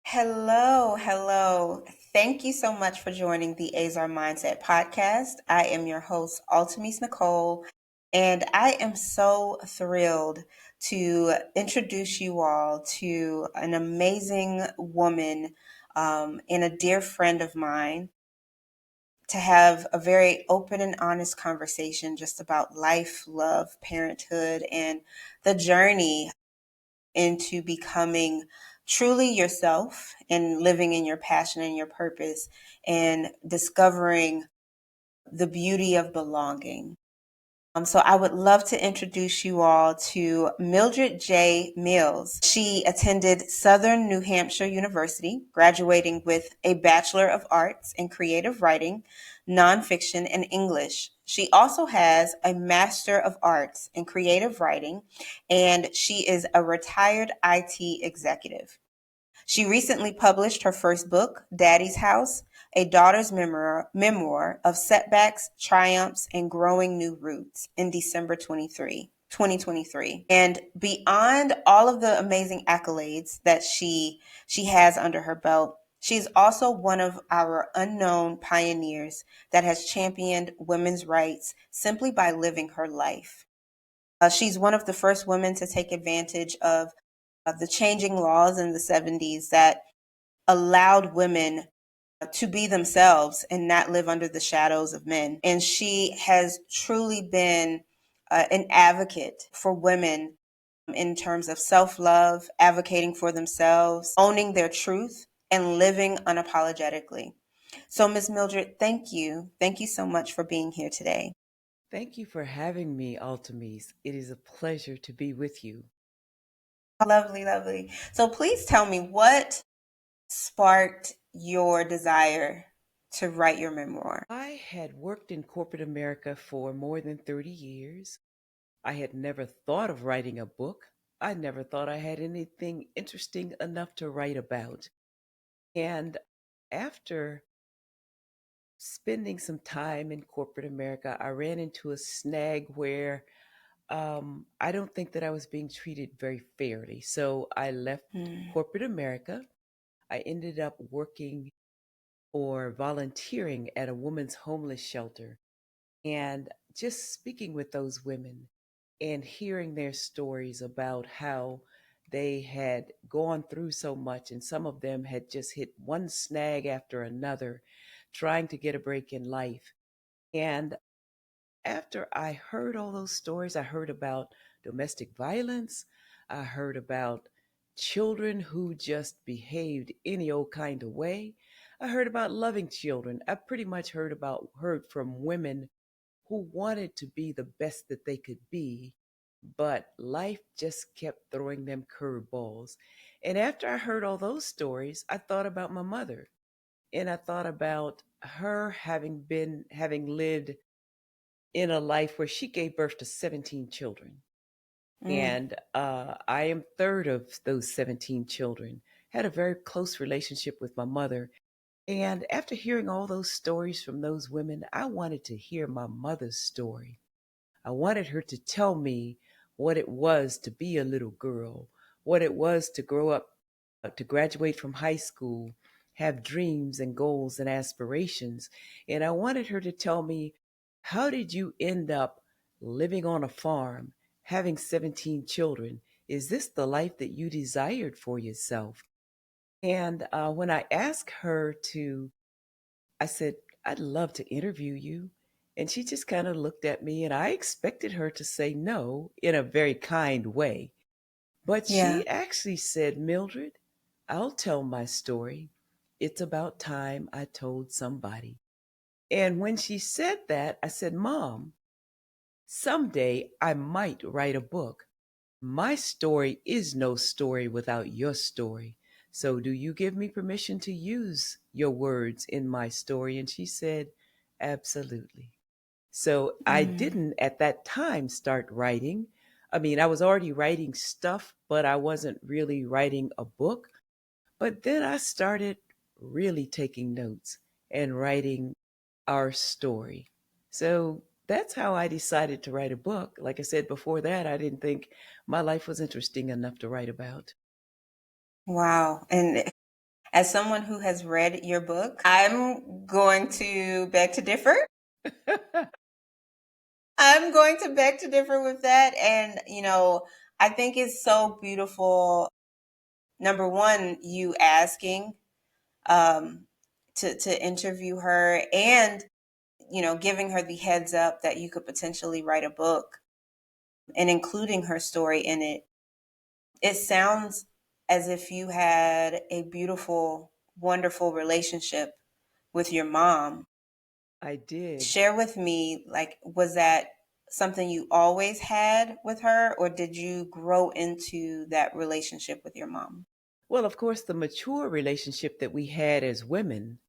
Hello, hello. Thank you so much for joining the Azar Mindset podcast. I am your host, Altimese Nichole, and I am so thrilled to introduce you all to an amazing woman and a dear friend of mine to have a very open and honest conversation just about life, love, parenthood, and the journey into becoming truly yourself and living in your passion and your purpose and discovering the beauty of belonging. So I would love to introduce you all to Mildred J. Mills. She attended Southern New Hampshire University, graduating with a Bachelor of Arts in Creative Writing, Nonfiction, and English. She also has a Master of Arts in Creative Writing, and she is a retired IT executive. She recently published her first book, Daddy's House, a daughter's memoir of setbacks, triumphs, and growing new roots in December 2023. And beyond all of the amazing accolades that she has under her belt, she's also one of our unknown pioneers that has championed women's rights simply by living her life. She's one of the first women to take advantage of the changing laws in the 70s that allowed women to be themselves and not live under the shadows of men. And she has truly been an advocate for women in terms of self love, advocating for themselves, owning their truth, and living unapologetically. So, Ms. Mildred, thank you. Thank you so much for being here today. Thank you for having me, Altimese. It is a pleasure to be with you. Lovely, lovely. So, please tell me what sparked your desire to write your memoir? I had worked in corporate America for more than 30 years. I had never thought of writing a book. I never thought I had anything interesting enough to write about. And after spending some time in corporate America, I ran into a snag where I don't think that I was being treated very fairly. So I left Mm. corporate America. I ended up working or volunteering at a women's homeless shelter and just speaking with those women and hearing their stories about how they had gone through so much and some of them had just hit one snag after another trying to get a break in life. And after I heard all those stories, I heard about domestic violence, I heard about children who just behaved any old kind of way. I heard about loving children. I pretty much heard from women who wanted to be the best that they could be, but life just kept throwing them curveballs. And after I heard all those stories, I thought about my mother and I thought about her having lived in a life where she gave birth to 17 children. Mm. And I am third of those 17 children. Had a very close relationship with my mother. And after hearing all those stories from those women, I wanted to hear my mother's story. I wanted her to tell me what it was to be a little girl, what it was to grow up, to graduate from high school, have dreams and goals and aspirations. And I wanted her to tell me, how did you end up living on a farm, having 17 children? Is this the life that you desired for yourself? And when I asked her to, I said, I'd love to interview you. And she just kind of looked at me, and I expected her to say no in a very kind way. But Yeah. she actually said, Mildred, I'll tell my story. It's about time I told somebody. And when she said that, I said, Mom, someday I might write a book. My story is no story without your story. So, do you give me permission to use your words in my story? And she said, absolutely. So, I Mm. didn't at that time start writing. I mean, I was already writing stuff, but I wasn't really writing a book. But then I started really taking notes and writing our story. So that's how I decided to write a book. Like I said before that, I didn't think my life was interesting enough to write about. Wow. And As someone who has read your book, I'm going to beg to differ. I'm going to beg to differ with that. And, I think it's so beautiful. Number one, you asking um, to interview her and, giving her the heads up that you could potentially write a book and including her story in it. It sounds as if you had a beautiful, wonderful relationship with your mom. I did. Share with me, like, was that something you always had with her, or did you grow into that relationship with your mom? Well, of course, the mature relationship that we had as women,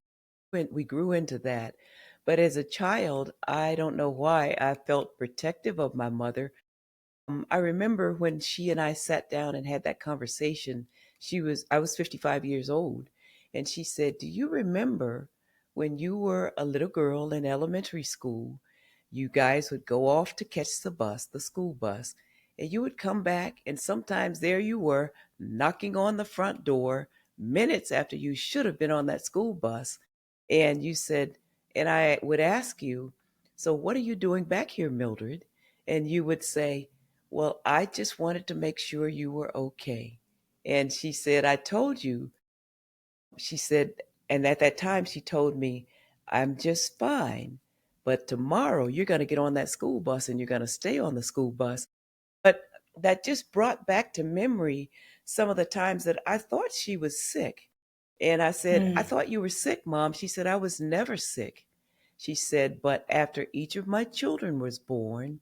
when we grew into that. But as a child, I don't know why I felt protective of my mother. I remember when she and I sat down and had that conversation. I was 55 years old, and she said, "Do you remember when you were a little girl in elementary school? You guys would go off to catch the bus, the school bus, and you would come back, and sometimes there you were knocking on the front door minutes after you should have been on that school bus." And you said, and I would ask you, "So what are you doing back here, Mildred?" And you would say, "Well, I just wanted to make sure you were okay." And she said, "I told you." She said, and at that time she told me, "I'm just fine. But tomorrow you're going to get on that school bus and you're going to stay on the school bus." But that just brought back to memory some of the times that I thought she was sick. And I said, "I Mm, thought you were sick, Mom." She said, "I was never sick." She said, "But after each of my children was born,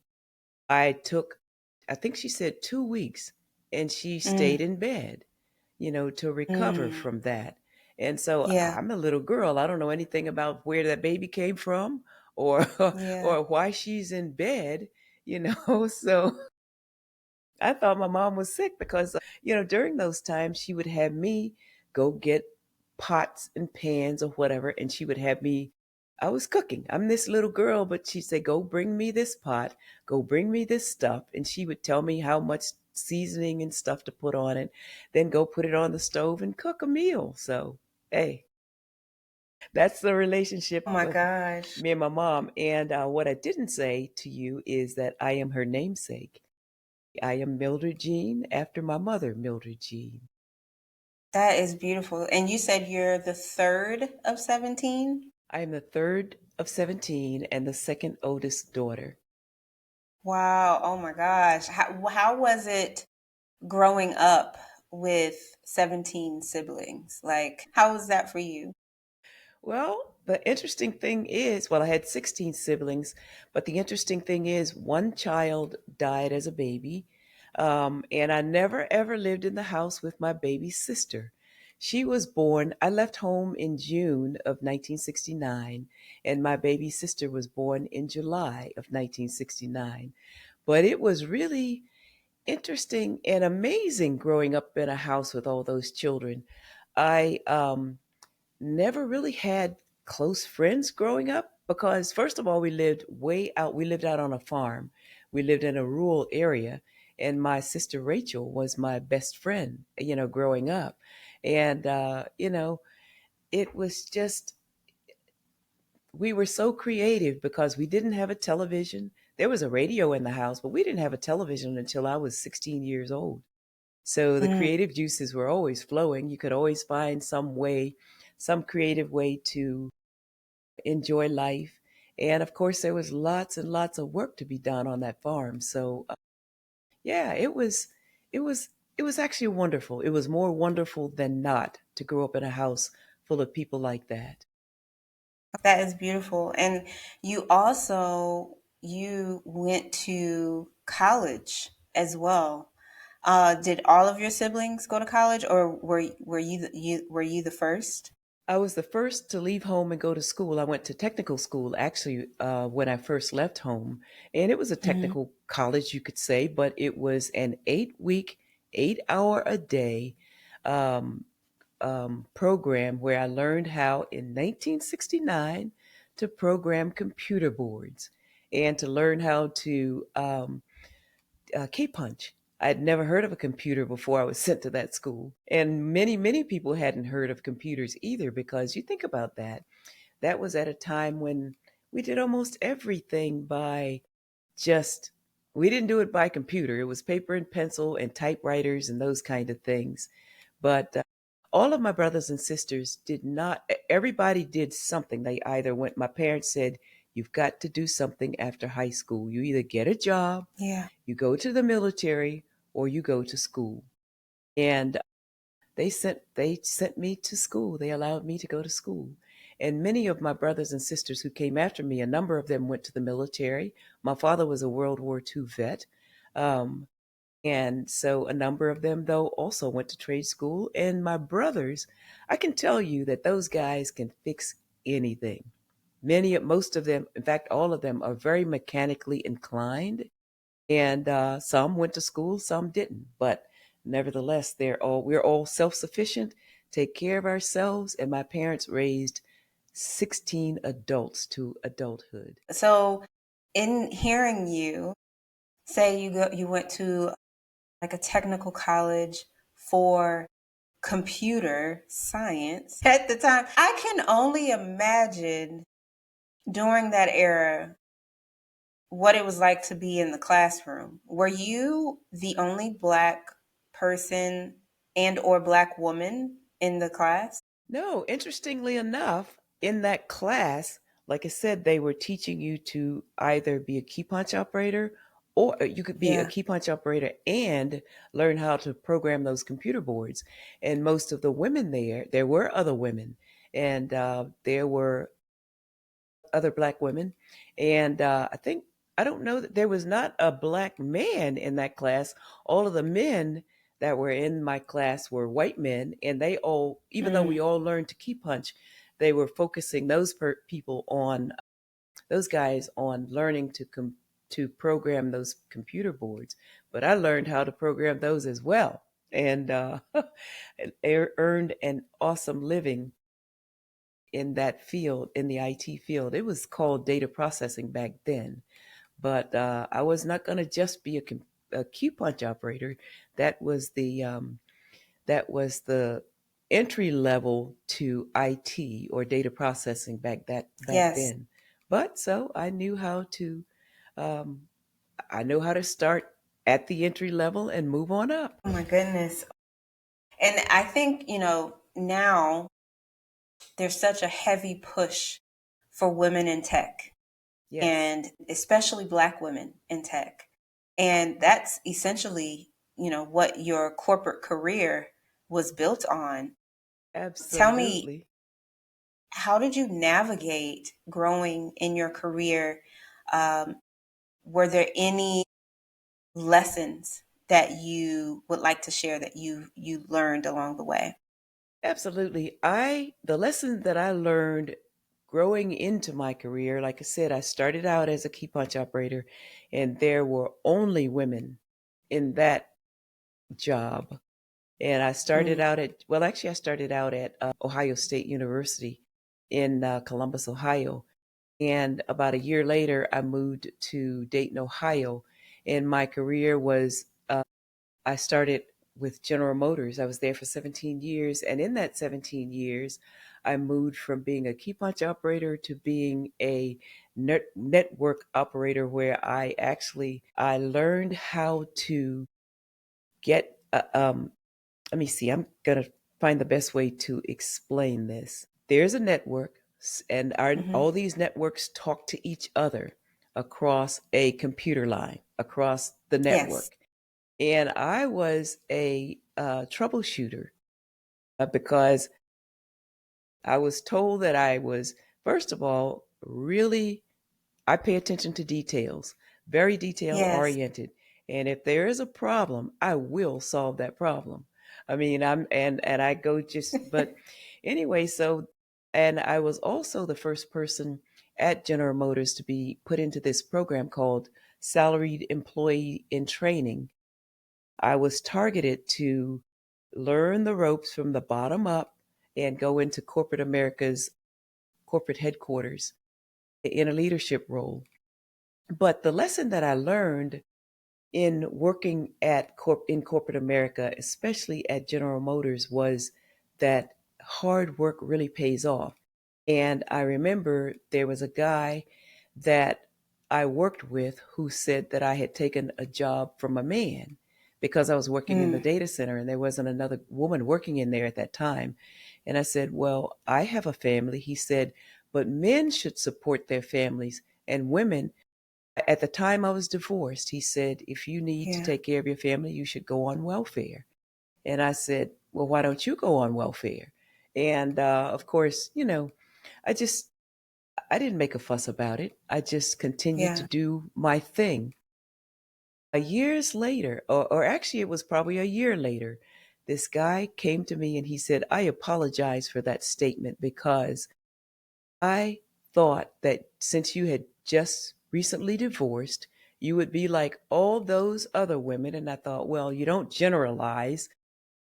I took, I think she said 2 weeks, and she mm, stayed in bed, to recover mm. from that." And so Yeah, I'm a little girl. I don't know anything about where that baby came from or yeah. or why she's in bed, So I thought my mom was sick because, during those times she would have me go get pots and pans or whatever, and she would have me. I was cooking. I'm this little girl, but she'd say, "Go bring me this pot, go bring me this stuff." And she would tell me how much seasoning and stuff to put on it, then go put it on the stove and cook a meal. So, hey, that's the Oh relationship my with gosh. me and my mom. And what I didn't say to you is that I am her namesake. I am Mildred Jean after my mother, Mildred Jean. That is beautiful. And you said you're the third of 17? I am the third of 17 and the second oldest daughter. Wow. Oh my gosh. How was it growing up with 17 siblings? Like, how was that for you? Well, the interesting thing is, well, I had 16 siblings, but the interesting thing is, one child died as a baby, and I never ever lived in the house with my baby sister. She was born, I left home in June of 1969, and my baby sister was born in July of 1969. But it was really interesting and amazing growing up in a house with all those children. I never really had close friends growing up because, first of all, we lived way out. We lived out on a farm. We lived in a rural area, and my sister Rachel was my best friend, growing up. And, it was just, we were so creative because we didn't have a television. There was a radio in the house, but we didn't have a television until I was 16 years old. So the Mm. creative juices were always flowing. You could always find some way, some creative way to enjoy life. And of course, there was lots and lots of work to be done on that farm. So yeah, it was, it was actually wonderful. It was more wonderful than not to grow up in a house full of people like that. That is beautiful. And you went to college as well. Did all of your siblings go to college, or were you the first? I was the first to leave home and go to school. I went to technical school actually when I first left home. And it was a Hmm. technical college, you could say, but it was an 8 week, 8 hour a day um, program where I learned how in 1969 to program computer boards and to learn how to K punch. I'd never heard of a computer before I was sent to that school. And many people hadn't heard of computers either, because you think about that. That was at a time when we did almost everything by just, we didn't do it by computer. It was paper and pencil and typewriters and those kind of things. But all of my brothers and sisters did not, everybody did something. They either went, my parents said, you've got to do something after high school. You either get a job, Yeah. you go to the military, or you go to school. And they sent me to school. They allowed me to go to school. And many of my brothers and sisters who came after me, a number of them went to the military. My father was a World War II vet. Um, and so a number of them, though, also went to trade school. And my brothers, I can tell you that those guys can fix anything. Most of them, in fact, all of them are very mechanically inclined. And some went to school, some didn't. But nevertheless, we're all self-sufficient, take care of ourselves. And my parents raised 16 adults to adulthood. So, in hearing you say you went to like a technical college for computer science at the time, I can only imagine during that era what it was like to be in the classroom. Were you the only Black person and or Black woman in the class? No, interestingly enough, in that class, like I said, they were teaching you to either be a key punch operator, or you could be a Yeah. key punch operator and learn how to program those computer boards. And most of the women there were other women, and there were other Black women. And I don't know that there was not a Black man in that class. All of the men that were in my class were white men, and they all, even though Mm. we all learned to key punch, they were focusing people on those guys on learning to program those computer boards. But I learned how to program those as well, and earned an awesome living in that field, in the IT field. It was called data processing back then. But I was not going to just be a key punch operator. That was the entry level to IT, or data processing, back Yes. then. But so um, I know how to start at the entry level and move on up. Oh my goodness. And I think, now there's such a heavy push for women in tech, Yes, and especially Black women in tech. And that's essentially, what your corporate career was built on. Tell me, absolutely. how did you navigate growing in your career? Um, were there any lessons that you would like to share that you learned along the way? Absolutely. The lesson that I learned growing into my career, like I said, I started out as a key punch operator, and there were only women in that job. And Mm. I started out at Ohio State University in Columbus, Ohio. And about a year later, I moved to Dayton, Ohio. And my career I started with General Motors. I was there for 17 years. And in that 17 years, I moved from being a key punch operator to being a network operator, where I learned how to get, let me see, I'm going to find the best way to explain this. There's a network, and Hmm. all these networks talk to each other across a computer line, across the Yes. network. And I was a troubleshooter, because I was told that I was, first of all, really, I pay attention to details, very detail Yes. oriented. And if there is a problem, I will solve that problem. I mean, and I go just, but anyway, and I was also the first person at General Motors to be put into this program called Salaried Employee in Training. I was targeted to learn the ropes from the bottom up and go into corporate America's corporate headquarters in a leadership role. But the lesson that I learned in working in corporate America, especially at General Motors, was that hard work really pays off. And I remember there was a guy that I worked with who said that I had taken a job from a man because I was working in the Mm, data center and there wasn't another woman working in there at that time. And I said, "Well, I have a family." He said, "But men should support their families, and women," at the time I was divorced, he said, "If you need to yeah, take care of your family, you should go on welfare." And I said, "Well, why don't you go on welfare?" And of course, I just, I didn't make a fuss about it. I just continued to yeah. do my thing. Years later, or actually, it was probably a year later, this guy came to me and he said, "I apologize for that statement because I thought that since you had just recently divorced, you would be like all those other women." And I thought, well, you don't generalize.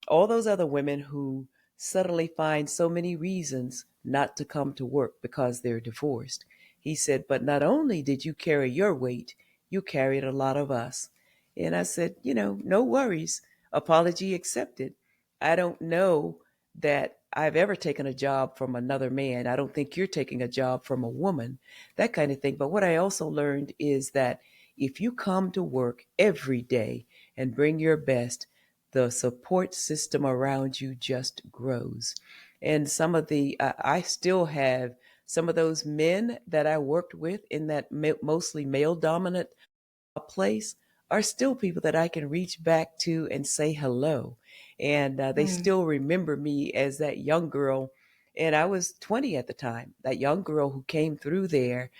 All those other women who suddenly find so many reasons not to come to work because they're divorced. He said, "But not only did you carry your weight, you carried a lot of us." And I said, "No worries. Apology accepted." I don't know that I've ever taken a job from another man. I don't think you're taking a job from a woman, that kind of thing. But what I also learned is that if you come to work every day and bring your best, the support system around you just grows. And I still have some of those men that I worked with in that mostly male dominant place are still people that I can reach back to and say hello. And they Mm, still remember me as that young girl. And I was 20 at the time, that young girl who came through there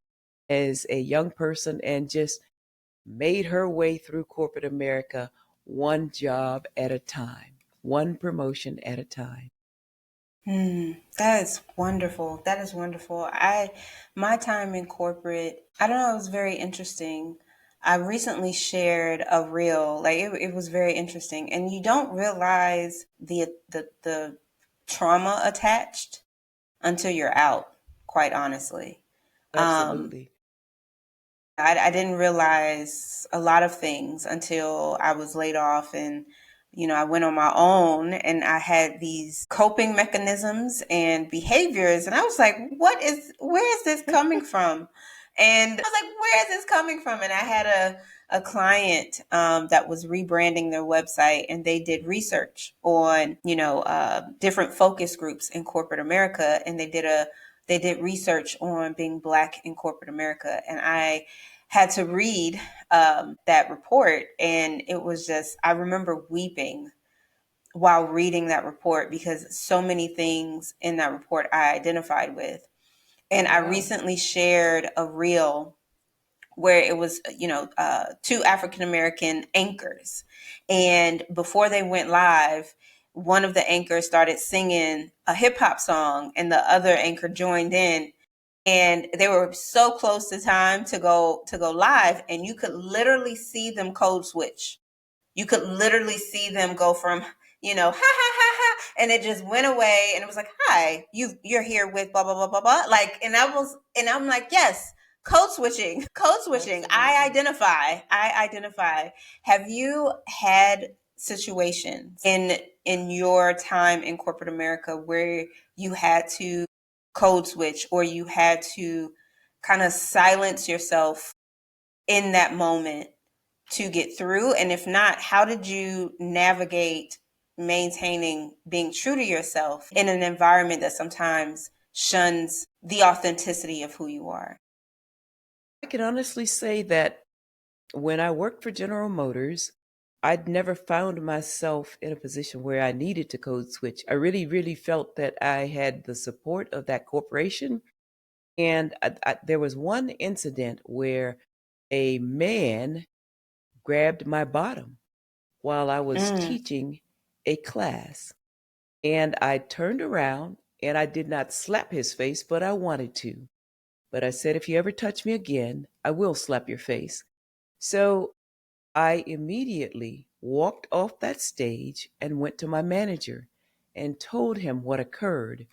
as a young person and just made her way through corporate America one job at a time, one promotion at a time. that is wonderful. That is wonderful. My time in corporate, I don't know, it was very interesting. I recently shared a reel, like it was very interesting, and you don't realize the trauma attached until you're out, quite honestly. Um, Absolutely. I didn't realize a lot of things until I was laid off and I went on my own and I had these coping mechanisms and behaviors and I was like, where is this coming from? And I was like, where is this coming from? And I had a client that was rebranding their website and they did research on, different focus groups in corporate America and they did research on being Black in corporate America. And I had to read that report. And it was just, I remember weeping while reading that report because so many things in that report I identified with. Oh, And I wow. recently shared a reel where it was, two African American anchors. And before they went live, one of the anchors started singing a hip hop song, and the other anchor joined in and they were so close to time to go live and you could literally see them code switch. You could literally see them go from ha ha ha ha and it just went away and it was like, hi, you're here with blah blah blah blah blah, like, and I'm like, yes, code switching. Absolutely. I identify. Have you had situations in your time in corporate America where you had to code switch or you had to kind of silence yourself in that moment to get through? And if not, how did you navigate maintaining being true to yourself in an environment that sometimes shuns the authenticity of who you are? I can honestly say that when I worked for General Motors, I'd never found myself in a position where I needed to code switch. I really, really felt that I had the support of that corporation. And there was one incident where a man grabbed my bottom while I was Mm, teaching a class. And I turned around and I did not slap his face, but I wanted to. But I said, "If you ever touch me again, I will slap your face." So I immediately walked off that stage and went to my manager and told him what occurred.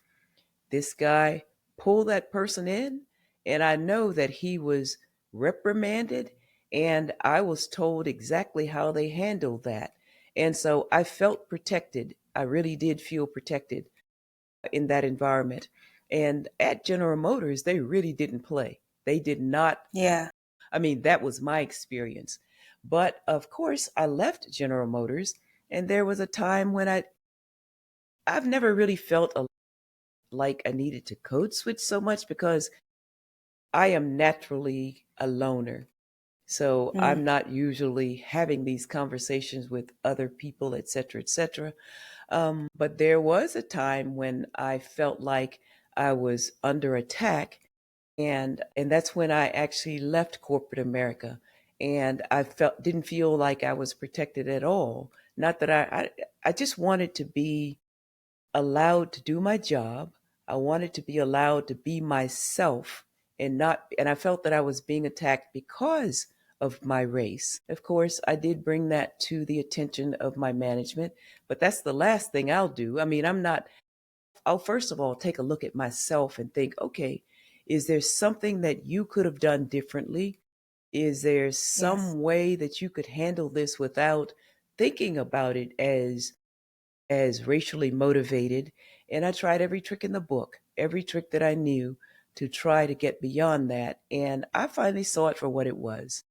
This guy pulled that person in, and I know that he was reprimanded And I was told exactly how they handled that. And so I felt protected. I really did feel protected in that environment. And at General Motors, they really didn't play. They did not. Yeah. I mean, that was my experience. But of course, I left General Motors, and there was a time when I've never really felt like I needed to code switch so much because I am naturally a loner. So Mm. I'm not usually having these conversations with other people, et cetera, et cetera. But there was a time when I felt like I was under attack, and that's when I actually left corporate America, and I felt didn't feel like I was protected at all. Not that I just wanted to be allowed to do my job. I wanted to be allowed to be myself and not, and I felt that I was being attacked because of my race. Of course, I did bring that to the attention of my management, but that's the last thing I'll do. I mean, I'll first of all take a look at myself and think, okay, is there something that you could have done differently? Is there Yes. some way that you could handle this without thinking about it as racially motivated? And I tried every trick in the book, every trick that I knew to try to get beyond that. And I finally saw it for what it was.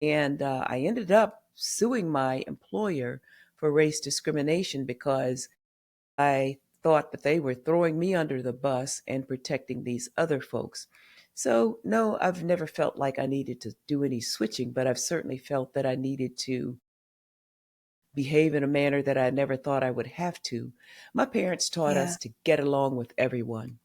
And I ended up suing my employer for race discrimination because I thought that they were throwing me under the bus and protecting these other folks. So, no, I've never felt like I needed to do any switching, but I've certainly felt that I needed to behave in a manner that I never thought I would have to. My parents taught Yeah. us to get along with everyone.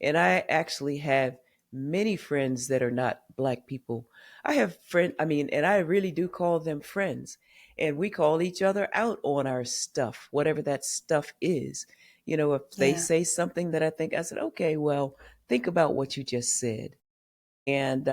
And I actually have many friends that are not Black people. I have and I really do call them friends. And we call each other out on our stuff, whatever that stuff is. If they Yeah. say something that I said, okay, well, think about what you just said. And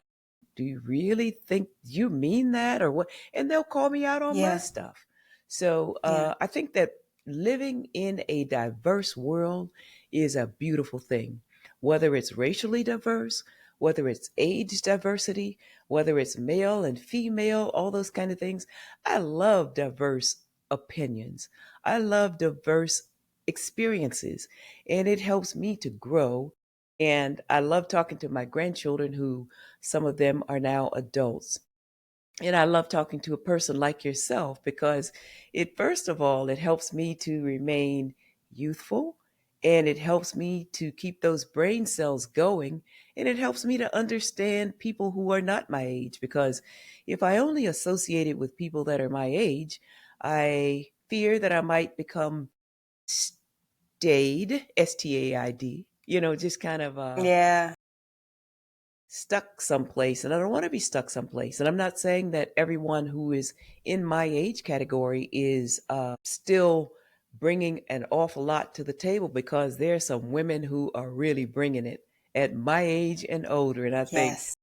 do you really think you mean that or what? And they'll call me out on my Yeah. stuff. So Yeah. I think that living in a diverse world is a beautiful thing, whether it's racially diverse, whether it's age diversity, whether it's male and female, all those kind of things. I love diverse opinions. I love diverse experiences, and it helps me to grow. And I love talking to my grandchildren who some of them are now adults. And I love talking to a person like yourself because first of all, it helps me to remain youthful, and it helps me to keep those brain cells going, and it helps me to understand people who are not my age because if I only associated with people that are my age, I fear that I might become staid, STAID, just kind of Yeah. stuck someplace, and I don't want to be stuck someplace. And I'm not saying that everyone who is in my age category is still bringing an awful lot to the table, because there are some women who are really bringing it at my age and older. And I think, Yes.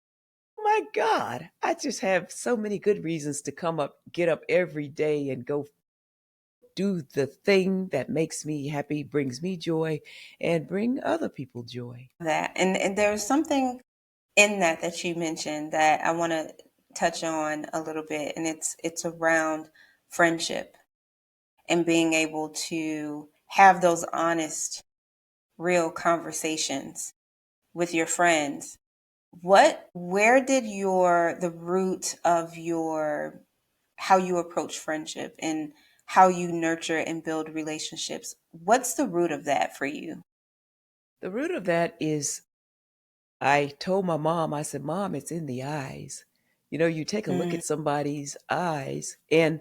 oh my God, I just have so many good reasons to get up every day and go do the thing that makes me happy, brings me joy, and bring other people joy. That. And there's something in that you mentioned that I want to touch on a little bit, and it's around friendship and being able to have those honest, real conversations with your friends. Where did the root of how you approach friendship and how you nurture and build relationships? What's the root of that for you? The root of that is I told my mom, I said, Mom, it's in the eyes. You take a look Mm. at somebody's eyes, and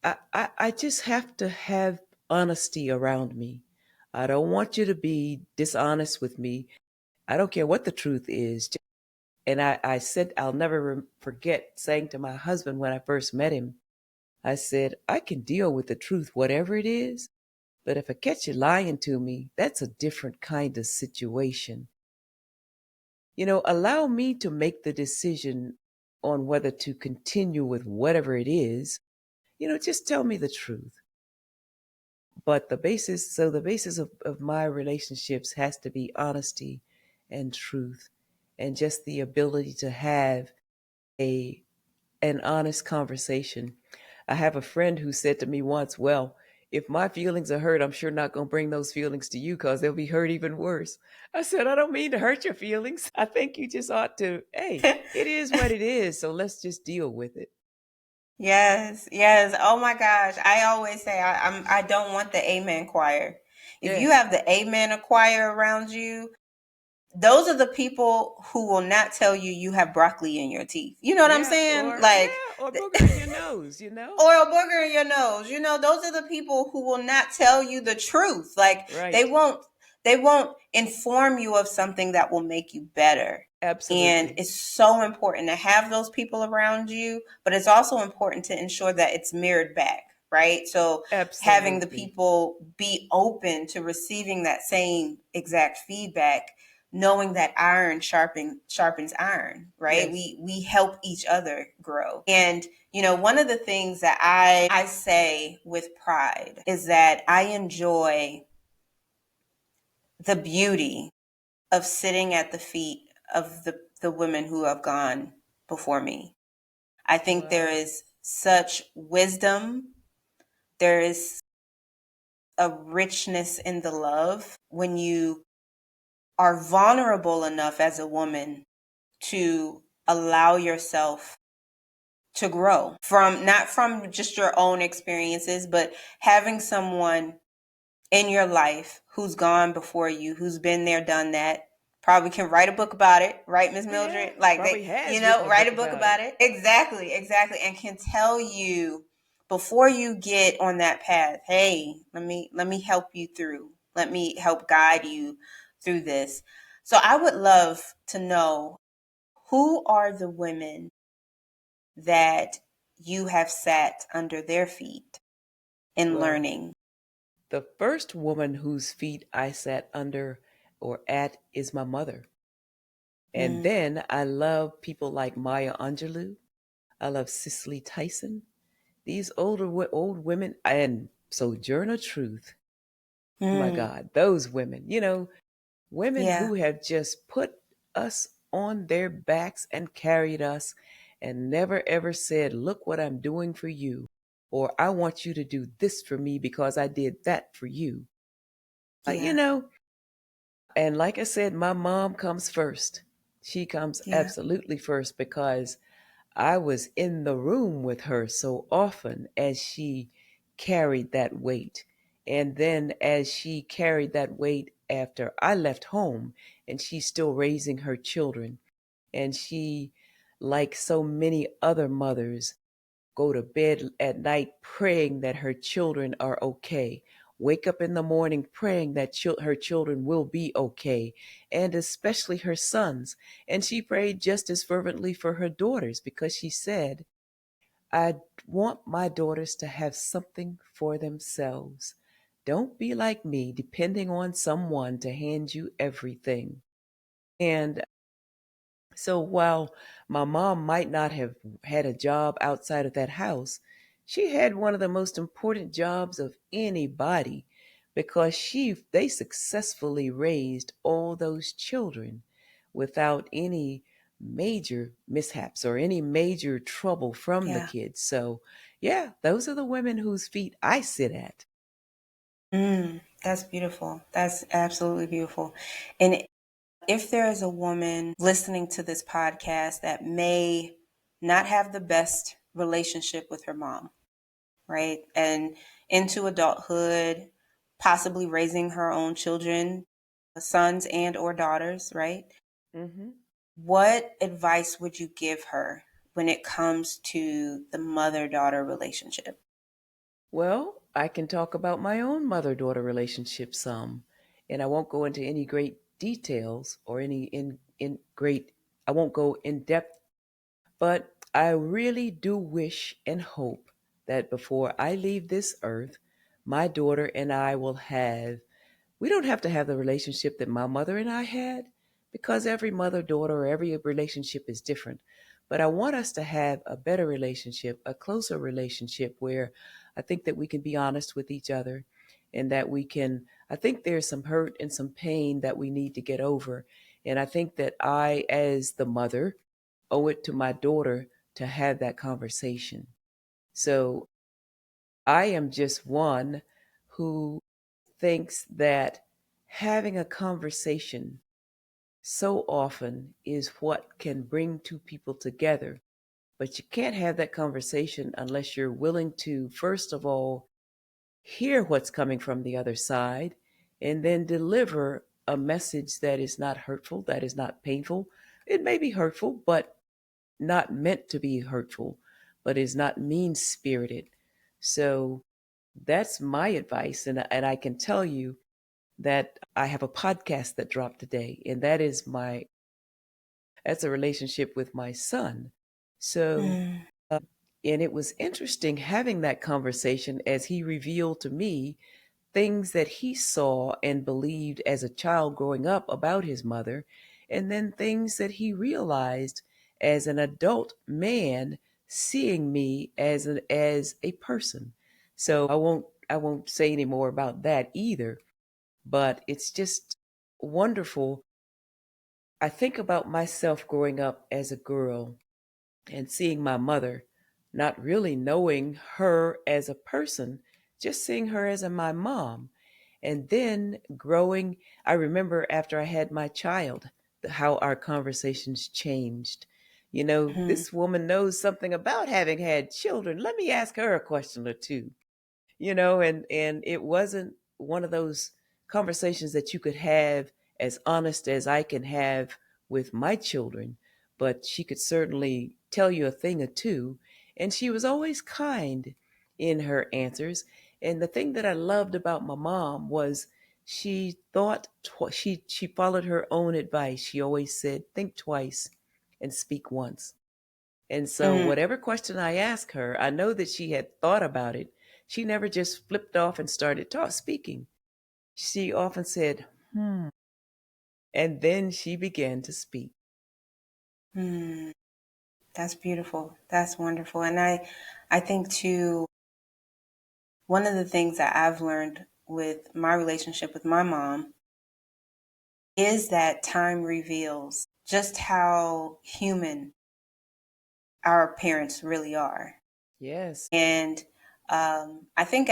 I just have to have honesty around me. I don't want you to be dishonest with me. I don't care what the truth is. And I said, I'll never forget saying to my husband when I first met him, I said, I can deal with the truth, whatever it is. But if I catch you lying to me, that's a different kind of situation. Allow me to make the decision on whether to continue with whatever it is. Just tell me the truth. But the basis of my relationships has to be honesty and truth, and just the ability to have a an honest conversation. I have a friend who said to me once, well, if my feelings are hurt, I'm sure not going to bring those feelings to you because they'll be hurt even worse. I said, I don't mean to hurt your feelings. I think you just ought to, hey, it is what it is. So let's just deal with it. Yes, yes. Oh my gosh. I always say I don't want the amen choir. If you Yes. have the amen choir around you, those are the people who will not tell you you have broccoli in your teeth. You know what I'm Yeah. saying? Or, Like, yeah. Or booger in your nose, you know? or a booger in your nose. You know, those are the people who will not tell you the truth. Like, they Right. won't they won't inform you of something that will make you better. And Absolutely. it's so important to have those people around you, but it's also important to ensure that it's mirrored back, right? So having the Absolutely. people be open to receiving that same exact feedback, knowing that iron sharpens iron, right? Yes. We help each other grow. And one of the things that I say with pride is that I enjoy the beauty of sitting at the feet of the women who have gone before me. I think there Wow. is such wisdom, there is a richness in the love when you are vulnerable enough as a woman to allow yourself to grow from, not from just your own experiences, but having someone in your life who's gone before you, who's been there, done that, probably can write a book about it, right, Miss Oh, yeah. Mildred? Like, Probably they, has written a write book a book about it. about it. Exactly, exactly. And can tell you before you get on that path, hey, let me help you through. Let me help guide you through this. So I would love to know, who are the women that you have sat under their feet in Well, learning? the first woman whose feet I sat under or at is my mother. And Mm, then I love people like Maya Angelou. I love Cicely Tyson. These old women and Sojourner Truth. Oh my mm, God, those women. Women yeah, who have just put us on their backs and carried us and never ever said, look what I'm doing for you, or I want you to do this for me because I did that for you. Uh, you yeah, know, and like I said, my mom comes first. She comes yeah, absolutely first because I was in the room with her so often as she carried that weight. And then as she carried that weight after I left home, and she's still raising her children. And she, like so many other mothers, go to bed at night praying that her children are okay, wake up in the morning praying that her children will be okay, and especially her sons. And she prayed just as fervently for her daughters because she said, I want my daughters to have something for themselves. Don't be like me, depending on someone to hand you everything. And so while my mom might not have had a job outside of that house, she had one of the most important jobs of anybody because they successfully raised all those children without any major mishaps or any major trouble from the yeah. kids. So, yeah, those are the women whose feet I sit at. That's beautiful. That's absolutely beautiful. And if there is a woman listening to this podcast that may not have the best relationship with her mom, right? And into adulthood, possibly raising her own children, sons and or daughters, right? Hmm. What advice would you give her when it comes to the mother-daughter relationship? Well, I can talk about my own mother daughter relationship some, and I won't go into any great details or any I won't go in depth, but I really do wish and hope that before I leave this earth, my daughter and I will have we don't have to have the relationship that my mother and I had because every mother daughter or every relationship is different. But I want us to have a better relationship, a closer relationship where I think that we can be honest with each other and that I think there's some hurt and some pain that we need to get over. And I think that I, as the mother, owe it to my daughter to have that conversation. So I am just one who thinks that having a conversation so often is what can bring two people together. But you can't have that conversation unless you're willing to, first of all, hear what's coming from the other side and then deliver a message that is not hurtful, that is not painful. It may be hurtful, but not meant to be hurtful, but is not mean spirited. So that's my advice. And I can tell you that I have a podcast that dropped today, and that's a relationship with my son. So, Mm, and it was interesting having that conversation as he revealed to me things that he saw and believed as a child growing up about his mother, and then things that he realized as an adult man seeing me as a person. So I won't say any more about that either, but it's just wonderful. I think about myself growing up as a girl and seeing my mother, not really knowing her as a person, just seeing her as my mom. And then growing, I remember after I had my child, how our conversations changed. mhm, This woman knows something about having had children. Let me ask her a question or two. And it wasn't one of those conversations that you could have as honest as I can have with my children, but she could certainly tell you a thing or two, and she was always kind in her answers. And the thing that I loved about my mom was she she followed her own advice. She always said think twice and speak once. And so, mm, whatever question I asked her, I know that she had thought about it. She never just flipped off and started speaking. She often said, and then she began to speak. mm. That's beautiful. That's wonderful. And I think too, one of the things that I've learned with my relationship with my mom is that time reveals just how human our parents really are. Yes. And I think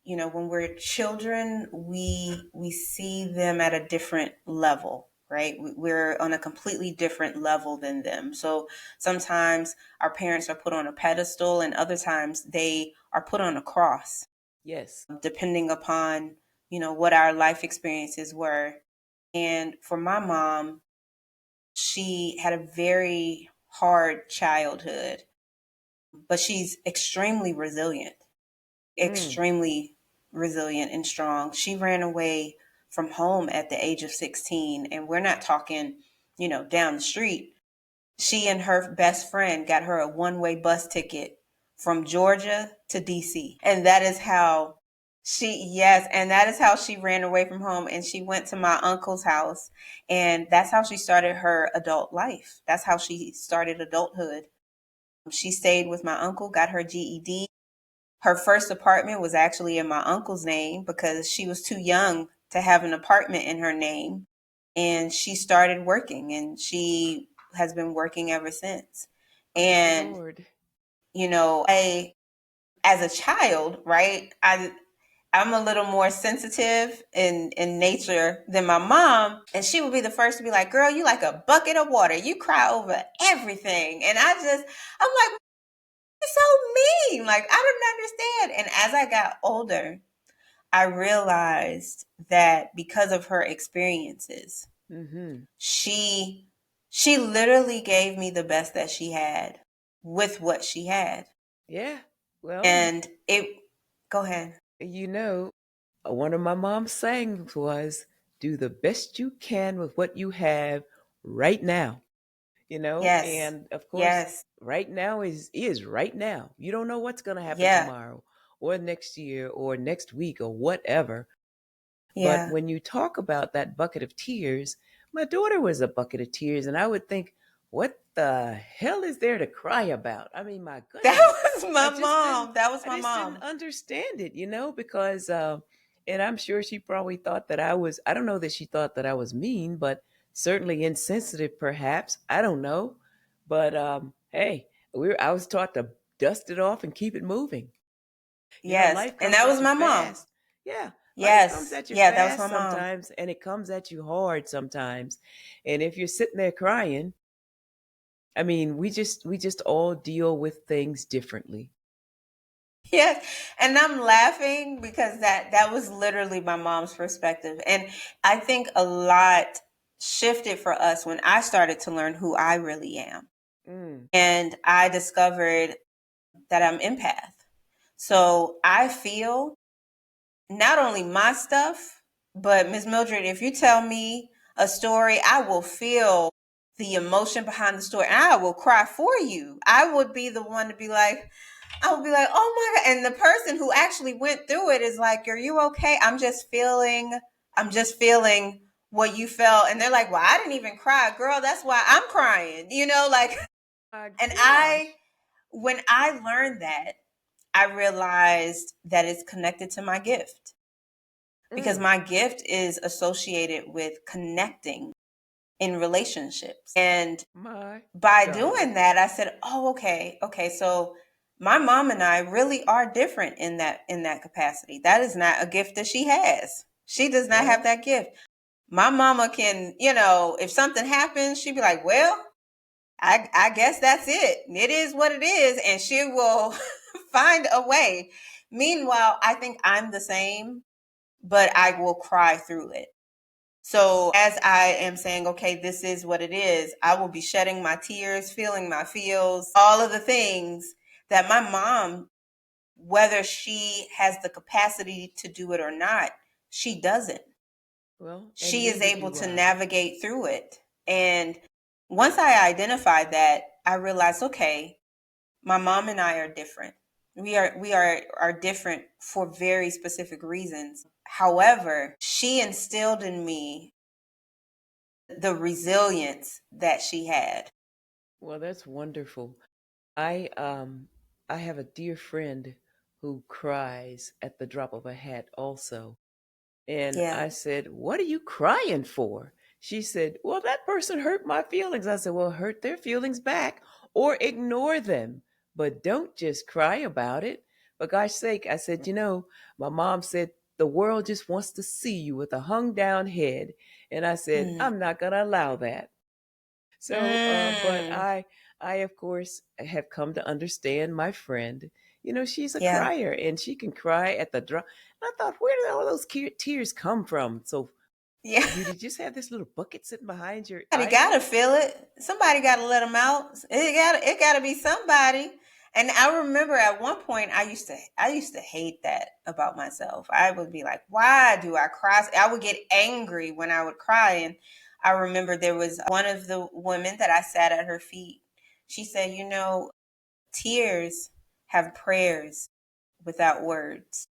when we're children, we see them at a different level, right? We're on a completely different level than them. So sometimes our parents are put on a pedestal, and other times they are put on a cross, Yes. depending upon what our life experiences were. And for my mom, she had a very hard childhood, but she's Mm. extremely resilient and strong. She ran away from home at the age of 16, and we're not talking, down the street. She and her best friend got her a one-way bus ticket from Georgia to DC. And that is how yes, and that is how she ran away from home, and she went to my uncle's house, and that's how she started her adult life. That's how she started adulthood. She stayed with my uncle, got her GED. Her first apartment was actually in my uncle's name because she was too young to have an apartment in her name. And she started working, and she has been working ever since. Praise the And, Lord. as a child, right, I'm a little more sensitive in nature than my mom. And she would be the first to be like, girl, you like a bucket of water. You cry over everything. And I'm like, you're so mean. Like, I didn't understand. And as I got older, I realized that because of her experiences, Mm-hmm. she she literally gave me the best that she had with what she had. Yeah. Well, And it go ahead. you know, one of my mom's sayings was, do the best you can with what you have right now. Yes. And of course, Yes. right now is right now. You don't know what's going to happen Yeah. tomorrow or next year or next week or whatever. But Yeah. when you talk about that bucket of tears, my daughter was a bucket of tears, and I would think, what the hell is there to cry about? I mean, my That goodness, was I my just didn't, mom. That was I my just didn't mom. understand it, because, and I'm sure she probably thought that I was. I don't know that she thought that I was mean, but certainly insensitive, perhaps. I don't know, but hey. I was taught to dust it off and keep it moving. Yes. Life And comes that at was you my mom. fast. Yeah, life comes Yes. at you Yeah, that was my fast mom. sometimes, and it comes at you hard sometimes. And if you're sitting there crying, I mean, we just all deal with things differently. Yes. And I'm laughing because that was literally my mom's perspective. And I think a lot shifted for us when I started to learn who I really am. Mm. And I discovered that I'm empath. So I feel not only my stuff, but Miss Mildred, if you tell me a story, I will feel the emotion behind the story and I will cry for you. I would be the one to be like, I would be like, oh my God. And the person who actually went through it is like, are you okay? I'm just feeling what you felt. And they're like, well, I didn't even cry. Girl, that's why I'm crying. Like, My and gosh. when I learned that, I realized that it's connected to my gift because Mm. my gift is associated with connecting in relationships. And My by God. doing that, I said, "Oh, okay, okay. So my mom and I really are different in that capacity. That is not a gift that she has. She does not have Well, that gift. My mama can, if something happens, she'd be like, "Well, I guess that's it. It is what it is," and she will find a way. Meanwhile, I think I'm the same, but I will cry through it. So as I am saying, okay, this is what it is, I will be shedding my tears, feeling my feels, all of the things that my mom, whether she has the capacity to do it or not, she doesn't. well, and She is neither able do to I. navigate through it. And once I identified that, I realized, okay, my mom and I are different. We are different for very specific reasons. However, she instilled in me the resilience that she had. Well, that's wonderful. I have a dear friend who cries at the drop of a hat also. And Yeah. I said, "What are you crying for?" She said, "Well, that person hurt my feelings." I said, "Well, hurt their feelings back or ignore them, but don't just cry about it. For gosh sake," I said, my mom said, "The world just wants to see you with a hung down head." And I said, Mm. "I'm not going to allow that." So, but Mm. I of course have come to understand my friend. She's a Yeah. crier and she can cry at the drop. I thought, where did all those tears come from? So Yeah. you did just have this little bucket sitting behind your Somebody gotta eyelids? feel it. Somebody gotta let them out. It gotta be somebody. And I remember at one point I used to hate that about myself. I would be like, why do I cry? I would get angry when I would cry. And I remember there was one of the women that I sat at her feet. She said, tears have prayers without words.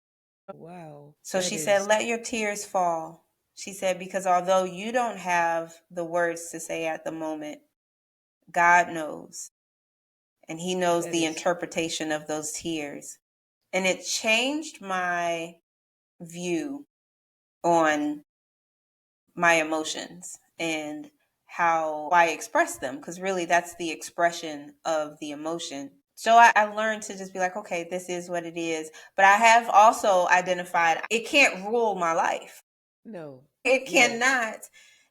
Wow, So that she said, is let your tears fall. She said, because although you don't have the words to say at the moment, God knows. And He knows that the is interpretation of those tears. And it changed my view on my emotions and how I express them, because really that's the expression of the emotion. So I learned to just be like, okay, this is what it is. But I have also identified it can't rule my life. no. It Yes, cannot.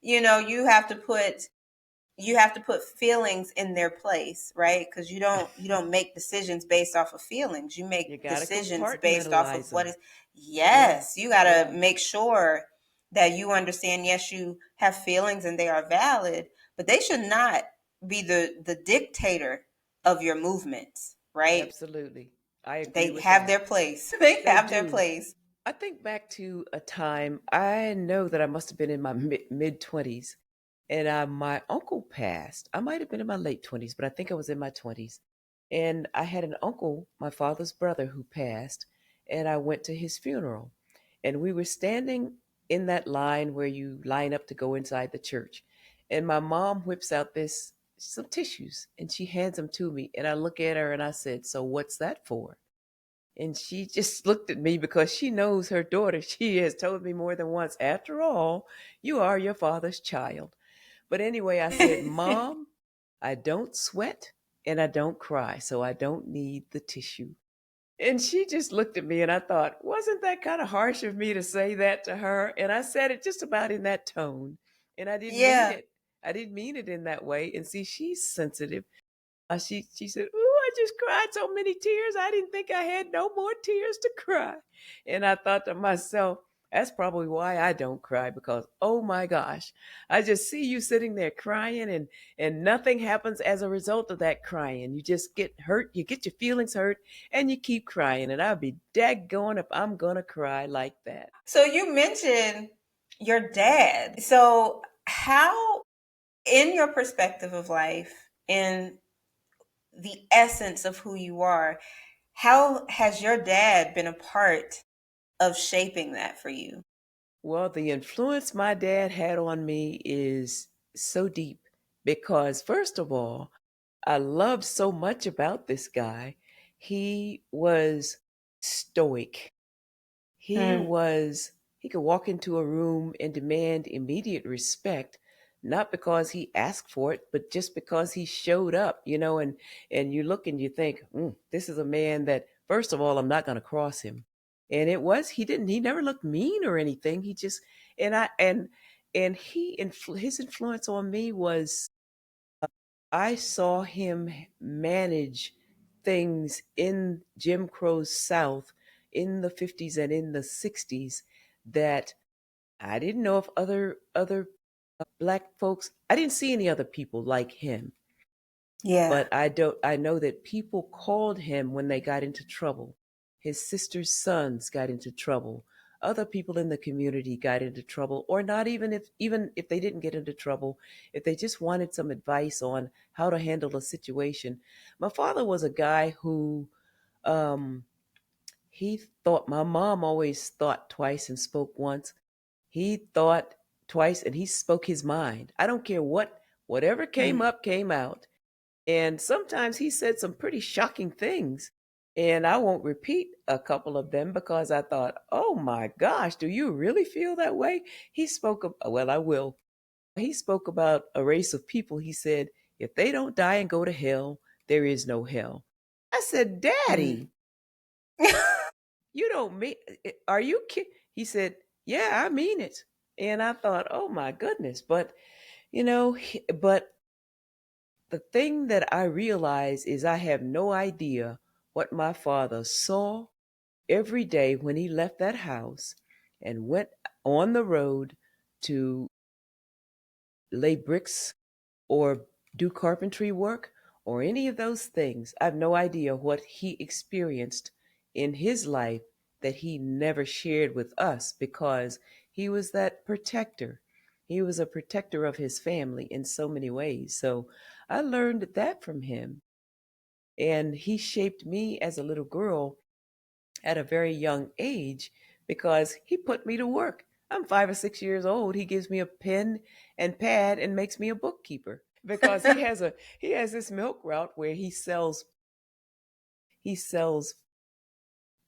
You have to put feelings in their place, right? Because you don't make decisions based off of feelings. You you make got to decisions based off of compartmentalize what them. is. Yeah, Yes, you got to yeah, make sure that you understand, yes, you have feelings and they are valid, but they should not be the dictator of your movements, right? absolutely. I agree They with have that. their place. They They have their do. place. I think back to a time I know that I must have been in my mid 20s, and my uncle passed. I might have been in my late 20s, but I think I was in my 20s. And I had an uncle, my father's brother, who passed, and I went to his funeral. And we were standing in that line where you line up to go inside the church. And my mom whips out some tissues and she hands them to me. And I look at her and I said, "So what's that for?" And she just looked at me because she knows her daughter. She has told me more than once, "After all, you are your father's child." But anyway, I said, "Mom, I don't sweat. and I don't cry, so I don't need the tissue. And she just looked at me, and I thought, wasn't that kind of harsh of me to say that to her? And I said it just about in that tone. And I didn't mean Yeah. it. I didn't mean it in that way. And see, she's sensitive. She said, "Ooh, I just cried so many tears. I didn't think I had no more tears to cry." And I thought to myself, that's probably why I don't cry, because oh my gosh, I just see you sitting there crying, and nothing happens as a result of that crying. You just get hurt, you get your feelings hurt, and you keep crying. And I'd be daggone if I'm gonna cry like that. So you mentioned your dad. So how, in your perspective of life, in the essence of who you are, how has your dad been a part of shaping that for you? Well, the influence my dad had on me is so deep because, first of all, I loved so much about this guy. He was stoic. He Mm, was, he could walk into a room and demand immediate respect, not because he asked for it, but just because he showed up, and you look and you think, this is a man that, first of all, I'm not going to cross him. And he never looked mean or anything. He just, and I, and his influence on me was I saw him manage things in Jim Crow's South in the 50s and in the 60s that I didn't know if other black folks, I didn't see any other people like him. yeah. But I know that people called him when they got into trouble. His sister's sons got into trouble. Other people in the community got into trouble, or not even if they didn't get into trouble, if they just wanted some advice on how to handle a situation. My father was a guy who um he thought, my mom always thought twice and spoke once. He thought twice and he spoke his mind. I don't care whatever came Mm, up came out. And sometimes he said some pretty shocking things. And I won't repeat a couple of them because I thought, oh my gosh, do you really feel that way? Well, I will. He spoke about a race of people. He said, if they don't die and go to hell, there is no hell. I said, mm. Daddy, you don't mean, are you kidding? He said, yeah, I mean it. And I thought, oh my goodness. But the thing that I realize is I have no idea what my father saw every day when he left that house and went on the road to lay bricks or do carpentry work or any of those things. I have no idea what he experienced in his life that he never shared with us because he was that protector. He was a protector of his family in so many ways. So I learned that from him. And he shaped me as a little girl at a very young age because he put me to work. I'm 5 or 6 years old. He gives me a pen and pad and makes me a bookkeeper because he has this milk route where he sells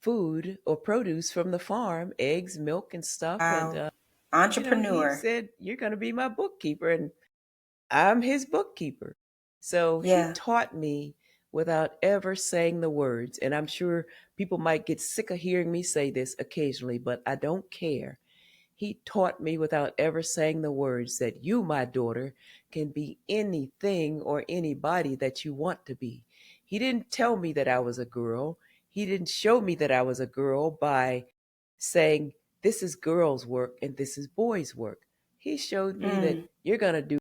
food or produce from the farm, eggs, milk, and stuff. And Wow. he Entrepreneur. said, "You're going to be my bookkeeper," and I'm his bookkeeper. So he Yeah. taught me without ever saying the words. And I'm sure people might get sick of hearing me say this occasionally, but I don't care. He taught me without ever saying the words that you, my daughter, can be anything or anybody that you want to be. He didn't tell me that I was a girl. He didn't show me that I was a girl by saying, this is girls' work and this is boys' work. He showed me that Mm, you're going to do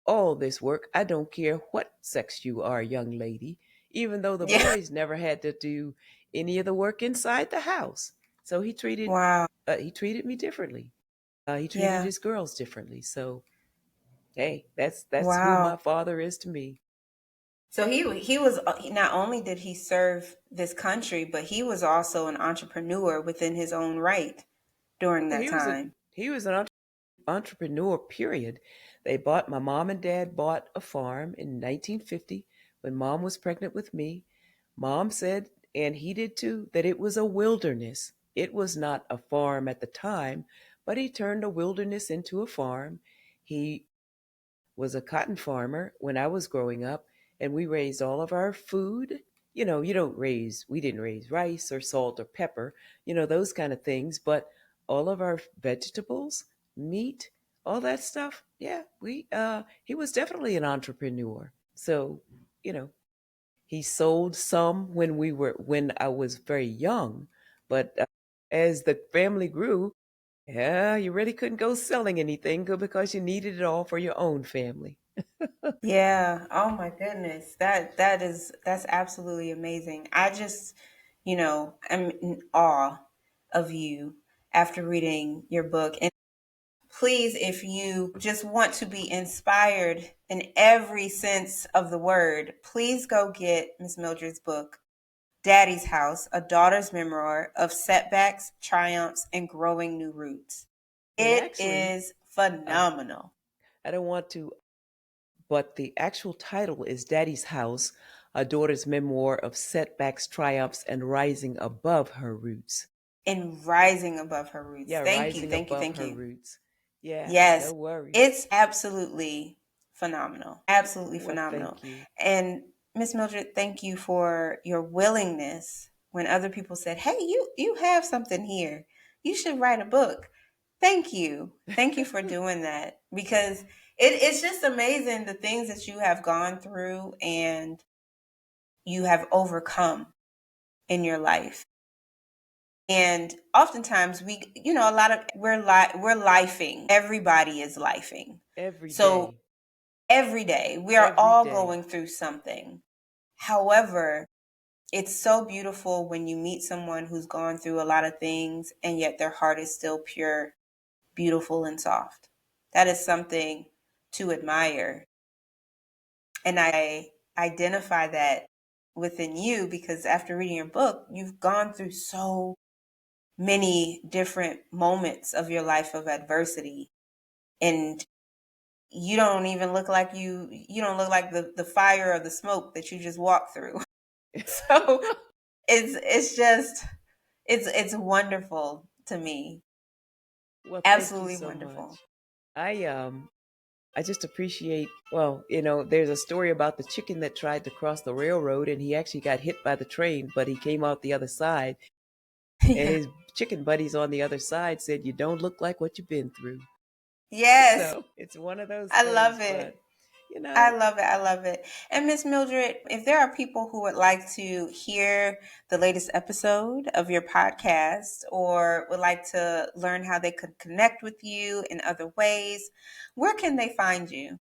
all this work. I don't care what sex you are, young lady, even though the yeah. boys never had to do any of the work inside the house. So Wow. he treated me differently. He treated Yeah. his girls differently. So hey, that's who Wow. my father is to me. So he was not only did he serve this country, but he was also an entrepreneur within his own right during Oh, that time. he was an entrepreneur. Period. My mom and dad bought a farm in 1950 when mom was pregnant with me. Mom said, and he did too, that it was a wilderness. It was not a farm at the time, but he turned a wilderness into a farm. He was a cotton farmer when I was growing up, and we raised all of our food. We didn't raise rice or salt or pepper, those kind of things, but all of our vegetables, meat, all that stuff. Yeah, he was definitely an entrepreneur. So, you know, he sold some when I was very young, but as the family grew, yeah, you really couldn't go selling anything because you needed it all for your own family. Yeah. Oh my goodness. That's absolutely amazing. I just, am in awe of you after reading your book. And please, if you just want to be inspired in every sense of the word, please go get Miss Mildred's book, Daddy's House, A Daughter's Memoir of Setbacks, Triumphs, and Growing New Roots. And It actually, is uh, phenomenal. I don't want to, but the actual title is Daddy's House, A Daughter's Memoir of Setbacks, Triumphs, and Rising Above Her Roots. And rising above her roots. Yeah, Thank you, rising thank you, above thank her you. roots. Yeah, Yes, no worries. it's absolutely phenomenal. Absolutely Well, phenomenal. thank you. And Miss Mildred, thank you for your willingness when other people said, "Hey, you have something here. You should write a book." Thank you. Thank you for doing that because it's just amazing the things that you have gone through and you have overcome in your life. And oftentimes a lot of we're lifing. Everybody is lifing. Every So day. every day we are Every all day. going through something. However, it's so beautiful when you meet someone who's gone through a lot of things and yet their heart is still pure, beautiful, and soft. That is something to admire. And I identify that within you because after reading your book, you've gone through so many different moments of your life of adversity. And you don't even look like you don't look like the fire or the smoke that you just walked through. So it's just it's wonderful to me. Well, thank you Absolutely so wonderful. much. I just appreciate, well, there's a story about the chicken that tried to cross the railroad and he actually got hit by the train, but he came out the other side, and Yeah. his chicken buddies on the other side said, "You don't look like what you've been through." Yes. So it's one of those I love things, but it. you I know, love it. I love it. And Miss Mildred, if there are people who would like to hear the latest episode of your podcast or would like to learn how they could connect with you in other ways, where can they find you?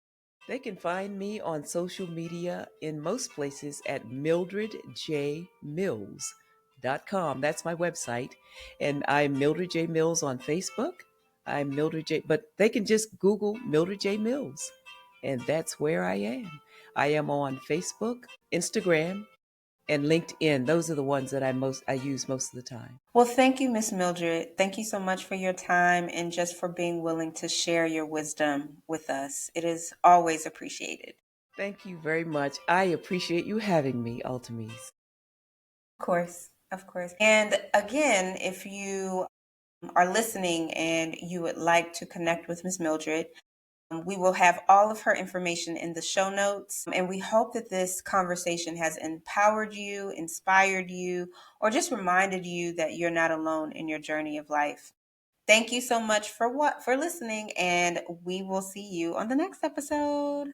they can find me on social media in most places at mildredjmills.com. That's my website. And I'm Mildred J. Mills on Facebook. I'm Mildred J. But they can just Google Mildred J. Mills, and that's where I am. I am on Facebook, Instagram, and LinkedIn. Those are the ones that I use most of the time. Well, thank you, Miss Mildred. Thank you so much for your time and just for being willing to share your wisdom with us. It is always appreciated. Thank you very much. I appreciate you having me, Altimese. Of course, of course. And again, if you are listening and you would like to connect with Miss Mildred, we will have all of her information in the show notes. And we hope that this conversation has empowered you, inspired you, or just reminded you that you're not alone in your journey of life. Thank you so much for listening, and we will see you on the next episode.